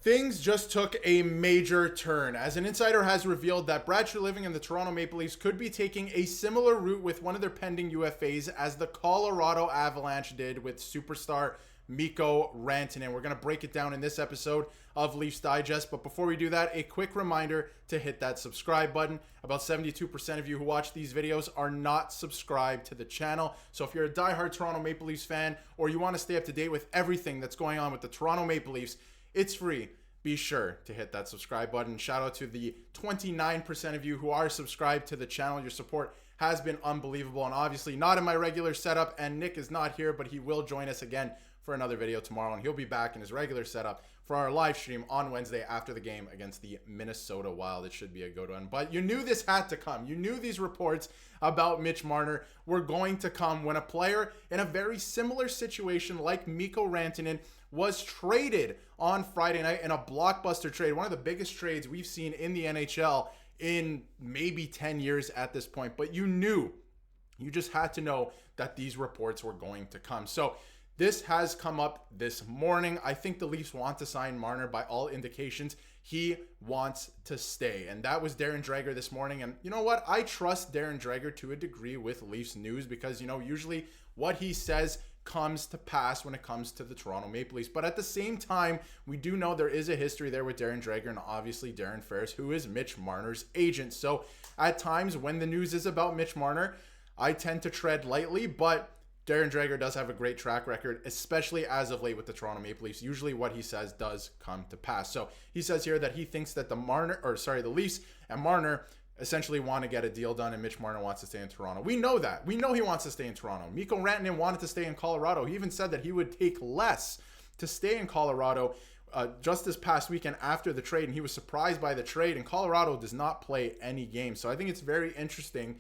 Things just took a major turn as an insider has revealed that Brad Treliving and the Toronto Maple Leafs could be taking a similar route with one of their pending UFAs as the Colorado Avalanche did with superstar Mikko Rantanen. We're going to break it down in this episode of Leafs Digest, but before we do that, a quick reminder to hit that subscribe button. About 72% of you who watch these videos are not subscribed to the channel, so if you're a diehard Toronto Maple Leafs fan or you want to stay up to date with everything that's going on with the Toronto Maple Leafs, it's free. Be sure to hit that subscribe button. Shout out to the 29% of you who are subscribed to the channel. Your support has been unbelievable, and obviously not in my regular setup, and Nick is not here, but he will join us again for another video tomorrow, and he'll be back in his regular setup for our live stream on Wednesday after the game against the Minnesota Wild. It should be a good one, but you knew this had to come. You knew these reports about Mitch Marner were going to come when a player in a very similar situation like Mikko Rantanen was traded on Friday night in a blockbuster trade, one of the biggest trades we've seen in the NHL in maybe 10 years at this point. But you just had to know that these reports were going to come. So this has come up this morning. I think the Leafs want to sign Marner. By all indications, he wants to stay. And that was Darren Dreger this morning. And you know what? I trust Darren Dreger to a degree with Leafs news because, usually what he says comes to pass when it comes to the Toronto Maple Leafs. But at the same time, we do know there is a history there with Darren Dreger and obviously Darren Ferris, who is Mitch Marner's agent. So at times when the news is about Mitch Marner, I tend to tread lightly, but Darren Dreger does have a great track record, especially as of late with the Toronto Maple Leafs. Usually what he says does come to pass. So he says here that he thinks that the Leafs and Marner essentially want to get a deal done, and Mitch Marner wants to stay in Toronto. We know that. We know he wants to stay in Toronto. Mikko Rantanen wanted to stay in Colorado. He even said that he would take less to stay in Colorado just this past weekend after the trade, and he was surprised by the trade, and Colorado does not play any games. So I think it's very interesting,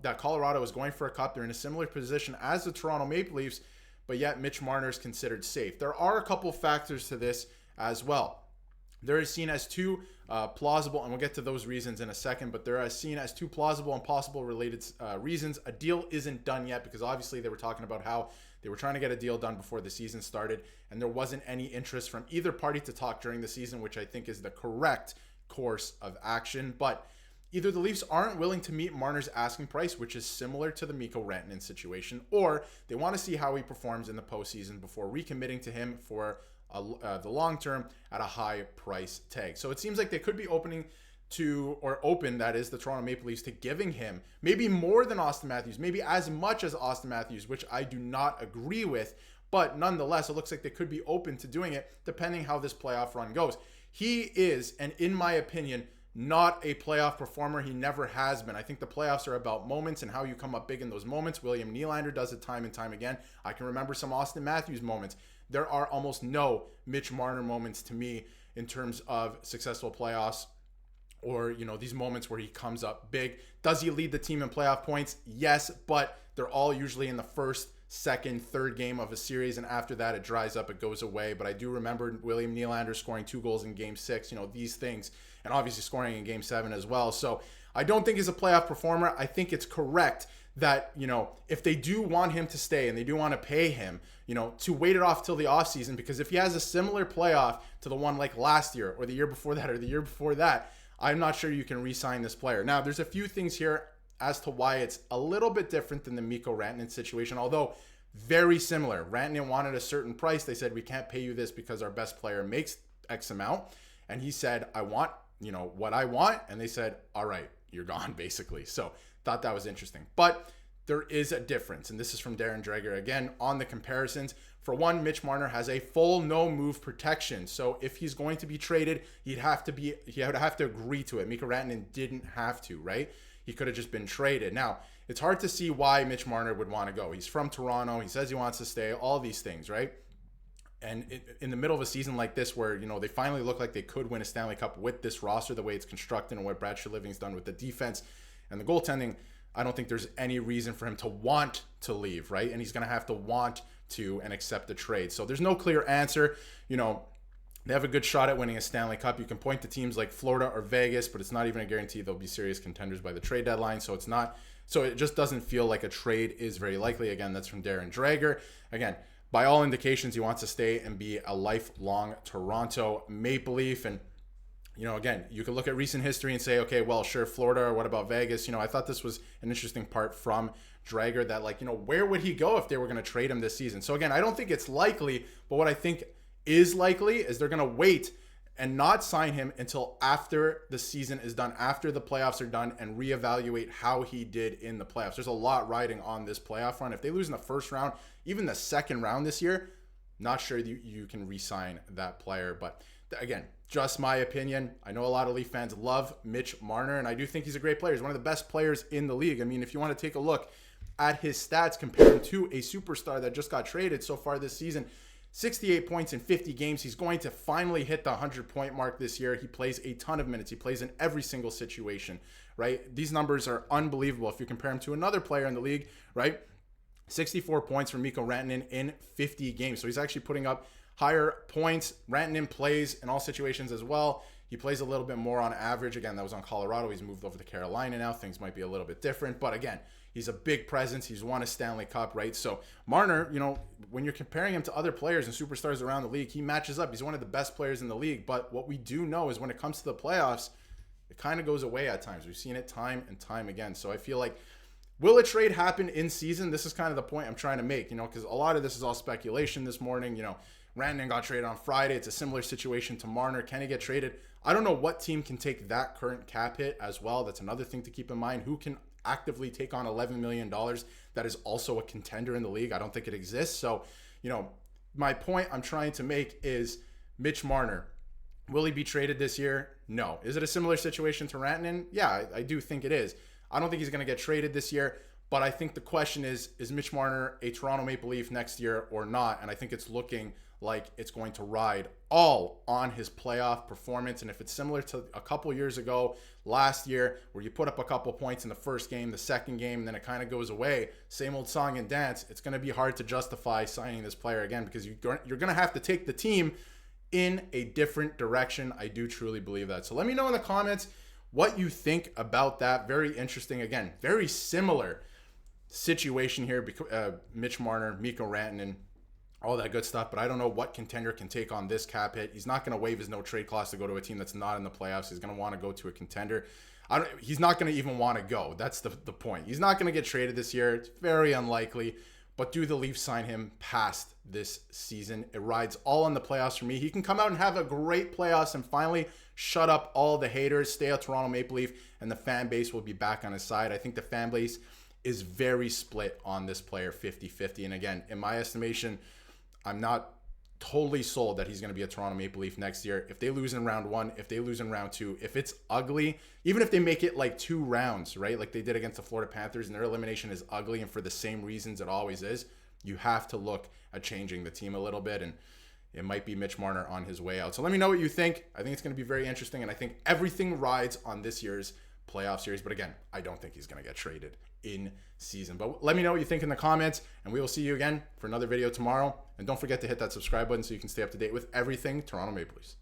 that Colorado is going for a cup. They're in a similar position as the Toronto Maple Leafs, but yet Mitch Marner is considered safe. There are a couple factors to this as well. There is seen as two plausible, and we'll get to those reasons in a second, but there are seen as two plausible and possible related reasons. A deal isn't done yet because obviously they were talking about how they were trying to get a deal done before the season started, and there wasn't any interest from either party to talk during the season, which I think is the correct course of action. But either the Leafs aren't willing to meet Marner's asking price, which is similar to the Mikko Rantanen situation, or they want to see how he performs in the postseason before recommitting to him for the long term at a high price tag. So it seems like they could be open, that is, the Toronto Maple Leafs to giving him maybe more than Austin Matthews, maybe as much as Austin Matthews, which I do not agree with. But nonetheless, it looks like they could be open to doing it depending how this playoff run goes. He is, and in my opinion, not a playoff performer. He never has been. I think the playoffs are about moments and how you come up big in those moments. William Nylander does it time and time again. I can remember some Austin Matthews moments. There are almost no Mitch Marner moments to me in terms of successful playoffs or, these moments where he comes up big. Does he lead the team in playoff points? Yes, but they're all usually in the first, second, third game of a series, and after that it dries up, it goes away. But I do remember William Nylander scoring 2 goals in Game 6, these things, and obviously scoring in Game 7 as well. So I don't think he's a playoff performer. I think it's correct that, if they do want him to stay and they do want to pay him, to wait it off till the offseason, because if he has a similar playoff to the one like last year or the year before that or the year before that, I'm not sure you can re-sign this player. Now, there's a few things here as to why it's a little bit different than the Mikko Rantanen situation, although very similar. Rantanen wanted a certain price. They said, we can't pay you this because our best player makes X amount. And he said, I want, what I want. And they said, all right, you're gone, basically. So thought that was interesting. But there is a difference, and this is from Darren Dreger again on the comparisons. For one, Mitch Marner has a full no-move protection. So if he's going to be traded, he would have to agree to it. Mikko Rantanen didn't have to, right? He could have just been traded. Now, it's hard to see why Mitch Marner would want to go. He's from Toronto. He says he wants to stay, all these things, right? And in the middle of a season like this where, they finally look like they could win a Stanley Cup with this roster, the way it's constructed and what Brad Treliving's done with the defense and the goaltending, I don't think there's any reason for him to want to leave, right? And he's going to have to want to and accept the trade. So there's no clear answer. They have a good shot at winning a Stanley Cup. You can point to teams like Florida or Vegas, but it's not even a guarantee they'll be serious contenders by the trade deadline. So it just doesn't feel like a trade is very likely. Again, that's from Darren Dreger. Again, by all indications, he wants to stay and be a lifelong Toronto Maple Leaf. And, you know, again, you could look at recent history and say, okay, well, sure, Florida, or what about Vegas? You know, I thought this was an interesting part from Drager that, like, you know, where would he go if they were going to trade him this season? So, again, I don't think it's likely, but what I think is likely is they're going to wait and not sign him until after the season is done, after the playoffs are done, and reevaluate how he did in the playoffs. There's a lot riding on this playoff run. If they lose in the first round, even the second round this year, not sure you can re-sign that player. But again, just my opinion. I know a lot of Leaf fans love Mitch Marner, and I do think he's a great player. He's one of the best players in the league. I mean, if you want to take a look at his stats, compare him to a superstar that just got traded so far this season, 68 points in 50 games. He's going to finally hit the 100-point mark this year. He plays a ton of minutes. He plays in every single situation, right? These numbers are unbelievable if you compare him to another player in the league, right? 64 points from Mikko Rantanen in 50 games. So he's actually putting up higher points. Rantanen plays in all situations as well. He plays a little bit more on average. Again, that was on Colorado. He's moved over to Carolina now. Things might be a little bit different. But again, he's a big presence. He's won a Stanley Cup, right? So Marner, you know, when you're comparing him to other players and superstars around the league, he matches up. He's one of the best players in the league. But what we do know is when it comes to the playoffs, it kind of goes away at times. We've seen it time and time again. So I feel like, will a trade happen in season? This is kind of the point I'm trying to make, you know, because a lot of this is all speculation this morning. You know, Rantanen got traded on Friday. It's a similar situation to Marner. Can he get traded? I don't know what team can take that current cap hit as well. That's another thing to keep in mind. Who can actively take on $11 million that is also a contender in the league? I don't think it exists. So, you know, my point I'm trying to make is Mitch Marner. Will he be traded this year? No. Is it a similar situation to Rantanen? Yeah, I do think it is. I don't think he's going to get traded this year, but I think the question is Mitch Marner a Toronto Maple Leaf next year or not? And I think it's looking like it's going to ride all on his playoff performance. And if it's similar to a couple years ago, last year, where you put up a couple points in the first game, the second game, and then it kind of goes away, same old song and dance, it's going to be hard to justify signing this player again, because you're going to have to take the team in a different direction. I do truly believe that. So let me know in the comments what you think about that. Very interesting. Again, very similar situation here. Mitch Marner, Mikko Rantanen, all that good stuff. But I don't know what contender can take on this cap hit. He's not going to waive his no trade clause to go to a team that's not in the playoffs. He's going to want to go to a contender. He's not going to even want to go. That's the point. He's not going to get traded this year. It's very unlikely. But do the Leafs sign him past this season? It rides all on the playoffs for me. He can come out and have a great playoffs and finally shut up all the haters, stay a Toronto Maple Leaf, and the fan base will be back on his side. I think the fan base is very split on this player, 50-50. And again, in my estimation, I'm not totally sold that he's going to be a Toronto Maple Leaf next year. If they lose in round one, if they lose in round two, if it's ugly, even if they make it like 2 rounds, right, like they did against the Florida Panthers, and their elimination is ugly and for the same reasons it always is, you have to look at changing the team a little bit, and it might be Mitch Marner on his way out. So let me know what you think. I think it's going to be very interesting, and I think everything rides on this year's playoff series. But again, I don't think he's going to get traded in season. But let me know what you think in the comments, and we will see you again for another video tomorrow. And don't forget to hit that subscribe button so you can stay up to date with everything Toronto Maple Leafs.